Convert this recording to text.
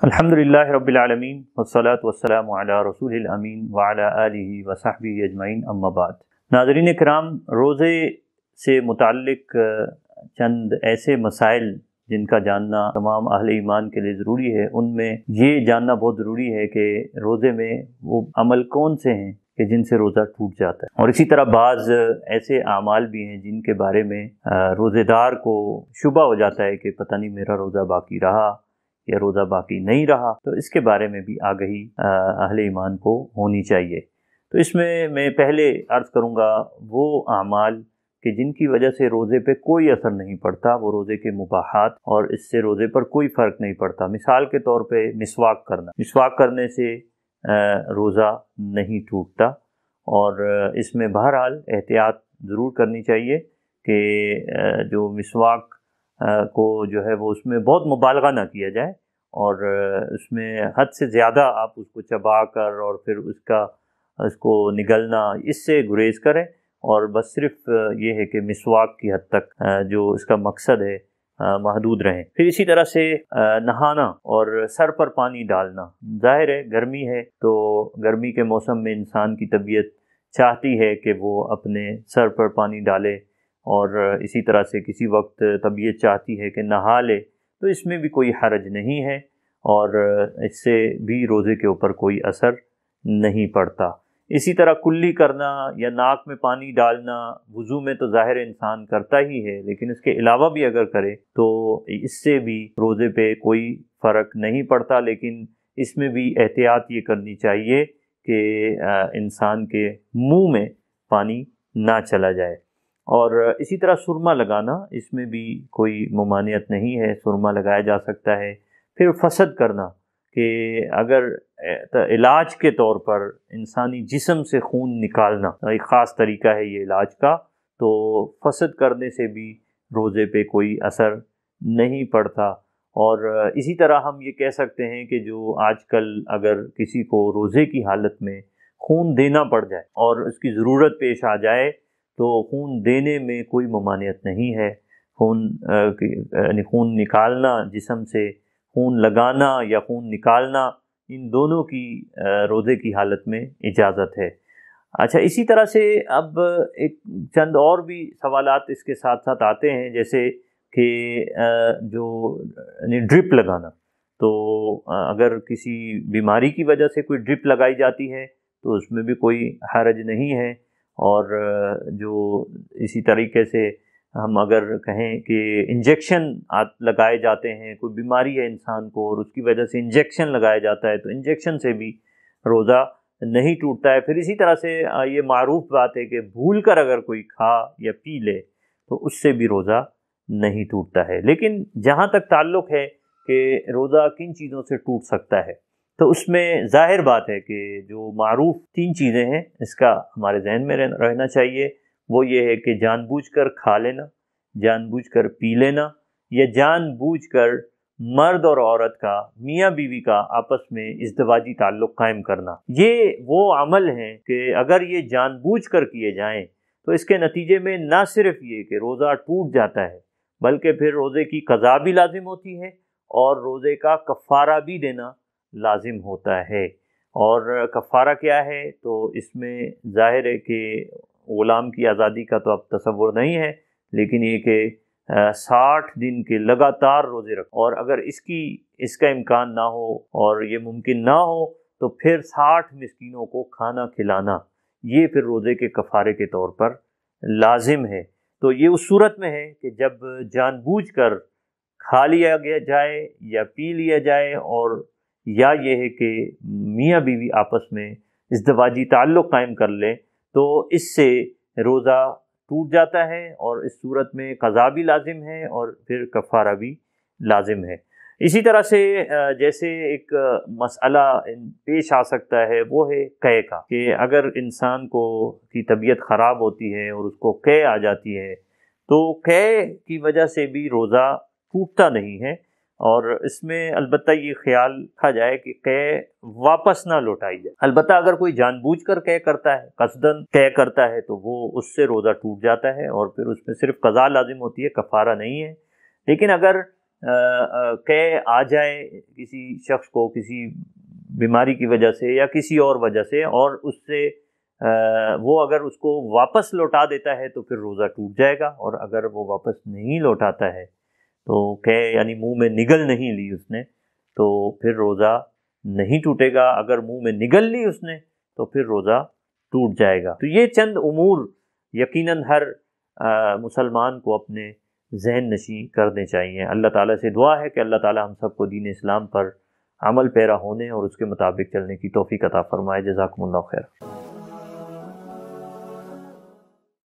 الحمدللہ رب العالمین والصلاة والسلام علی رسول الامین وعلی آلہ وصحبہ اجمعین، اما بعد۔ ناظرین کرام، روزے سے متعلق چند ایسے مسائل جن کا جاننا تمام اہل ایمان کے لیے ضروری ہے، ان میں یہ جاننا بہت ضروری ہے کہ روزے میں وہ عمل کون سے ہیں کہ جن سے روزہ ٹوٹ جاتا ہے، اور اسی طرح بعض ایسے اعمال بھی ہیں جن کے بارے میں روزے دار کو شبہ ہو جاتا ہے کہ پتہ نہیں میرا روزہ باقی رہا یا روزہ باقی نہیں رہا، تو اس کے بارے میں بھی آگہی اہل ایمان کو ہونی چاہیے۔ تو اس میں پہلے عرض کروں گا وہ اعمال کہ جن کی وجہ سے روزے پہ کوئی اثر نہیں پڑتا، وہ روزے کے مباحات، اور اس سے روزے پر کوئی فرق نہیں پڑتا۔ مثال کے طور پہ مسواک کرنے سے روزہ نہیں ٹوٹتا، اور اس میں بہرحال احتیاط ضرور کرنی چاہیے کہ جو مسواک کو جو ہے وہ اس میں بہت مبالغہ نہ کیا جائے، اور اس میں حد سے زیادہ آپ اس کو چبا کر اور پھر اس کو نگلنا، اس سے گریز کریں، اور بس صرف یہ ہے کہ مسواک کی حد تک جو اس کا مقصد ہے محدود رہیں۔ پھر اسی طرح سے نہانا اور سر پر پانی ڈالنا، ظاہر ہے گرمی ہے تو گرمی کے موسم میں انسان کی طبیعت چاہتی ہے کہ وہ اپنے سر پر پانی ڈالے، اور اسی طرح سے کسی وقت طبیعت چاہتی ہے کہ نہا لے، تو اس میں بھی کوئی حرج نہیں ہے، اور اس سے بھی روزے کے اوپر کوئی اثر نہیں پڑتا۔ اسی طرح کلی کرنا یا ناک میں پانی ڈالنا وضو میں تو ظاہر انسان کرتا ہی ہے، لیکن اس کے علاوہ بھی اگر کرے تو اس سے بھی روزے پہ کوئی فرق نہیں پڑتا، لیکن اس میں بھی احتیاط یہ کرنی چاہیے کہ انسان کے منہ میں پانی نہ چلا جائے۔ اور اسی طرح سرما لگانا، اس میں بھی کوئی ممانعت نہیں ہے، سرما لگایا جا سکتا ہے۔ پھر فسد کرنا کہ اگر علاج کے طور پر انسانی جسم سے خون نکالنا، ایک خاص طریقہ ہے یہ علاج کا، تو فسد کرنے سے بھی روزے پہ کوئی اثر نہیں پڑتا۔ اور اسی طرح ہم یہ کہہ سکتے ہیں کہ جو آج کل اگر کسی کو روزے کی حالت میں خون دینا پڑ جائے اور اس کی ضرورت پیش آ جائے تو خون دینے میں کوئی ممانعت نہیں ہے۔ خون نکالنا جسم سے، خون لگانا یا خون نکالنا، ان دونوں کی روزے کی حالت میں اجازت ہے۔ اچھا، اسی طرح سے اب ایک چند اور بھی سوالات اس کے ساتھ ساتھ آتے ہیں، جیسے کہ جو ڈرپ لگانا، تو اگر کسی بیماری کی وجہ سے کوئی ڈرپ لگائی جاتی ہے تو اس میں بھی کوئی حرج نہیں ہے، اور جو اسی طریقے سے ہم اگر کہیں کہ انجیکشن لگائے جاتے ہیں، کوئی بیماری ہے انسان کو اور اس کی وجہ سے انجیکشن لگایا جاتا ہے، تو انجیکشن سے بھی روزہ نہیں ٹوٹتا ہے۔ پھر اسی طرح سے یہ معروف بات ہے کہ بھول کر اگر کوئی کھا یا پی لے تو اس سے بھی روزہ نہیں ٹوٹتا ہے۔ لیکن جہاں تک تعلق ہے کہ روزہ کن چیزوں سے ٹوٹ سکتا ہے، تو اس میں ظاہر بات ہے کہ جو معروف 3 چیزیں ہیں، اس کا ہمارے ذہن میں رہنا چاہیے۔ وہ یہ ہے کہ جان بوجھ کر کھا لینا، جان بوجھ کر پی لینا، یا جان بوجھ کر مرد اور عورت کا، میاں بیوی کا آپس میں ازدواجی تعلق قائم کرنا۔ یہ وہ عمل ہیں کہ اگر یہ جان بوجھ کر کیے جائیں تو اس کے نتیجے میں نہ صرف یہ کہ روزہ ٹوٹ جاتا ہے، بلکہ پھر روزے کی قضا بھی لازم ہوتی ہے، اور روزے کا کفارہ بھی دینا لازم ہوتا ہے۔ اور کفارہ کیا ہے؟ تو اس میں ظاہر ہے کہ غلام کی آزادی کا تو اب تصور نہیں ہے، لیکن یہ کہ 60 دن کے لگاتار روزے رکھو، اور اگر اس کا امکان نہ ہو اور یہ ممکن نہ ہو تو پھر 60 مسکینوں کو کھانا کھلانا، یہ پھر روزے کے کفارے کے طور پر لازم ہے۔ تو یہ اس صورت میں ہے کہ جب جان بوجھ کر کھا لیا جائے یا پی لیا جائے، اور یا یہ ہے کہ میاں بیوی آپس میں ازدواجی تعلق قائم کر لیں، تو اس سے روزہ ٹوٹ جاتا ہے، اور اس صورت میں قضا بھی لازم ہے اور پھر کفارہ بھی لازم ہے۔ اسی طرح سے جیسے ایک مسئلہ پیش آ سکتا ہے، وہ ہے قے کا، کہ اگر انسان کی طبیعت خراب ہوتی ہے اور اس کو قے آ جاتی ہے، تو قے کی وجہ سے بھی روزہ ٹوٹتا نہیں ہے، اور اس میں البتہ یہ خیال رکھا جائے کہ قے واپس نہ لوٹائی جائے۔ البتہ اگر کوئی جان بوجھ کر قے کرتا ہے، قصداً قے کرتا ہے، تو وہ اس سے روزہ ٹوٹ جاتا ہے، اور پھر اس میں صرف قضا لازم ہوتی ہے، کفارہ نہیں ہے۔ لیکن اگر کہ آ جائے کسی شخص کو کسی بیماری کی وجہ سے یا کسی اور وجہ سے، اور اس سے وہ اگر اس کو واپس لوٹا دیتا ہے تو پھر روزہ ٹوٹ جائے گا، اور اگر وہ واپس نہیں لوٹاتا ہے تو کہ یعنی منہ میں نگل نہیں لی اس نے تو پھر روزہ نہیں ٹوٹے گا، اگر منہ میں نگل لی اس نے تو پھر روزہ ٹوٹ جائے گا۔ تو یہ چند امور یقیناً ہر مسلمان کو اپنے ذہن نشیں کرنے چاہیے۔ اللہ تعالیٰ سے دعا ہے کہ اللہ تعالیٰ ہم سب کو دین اسلام پر عمل پیرا ہونے اور اس کے مطابق چلنے کی توفیق عطا فرمائے۔ جزاکم اللہ خیر۔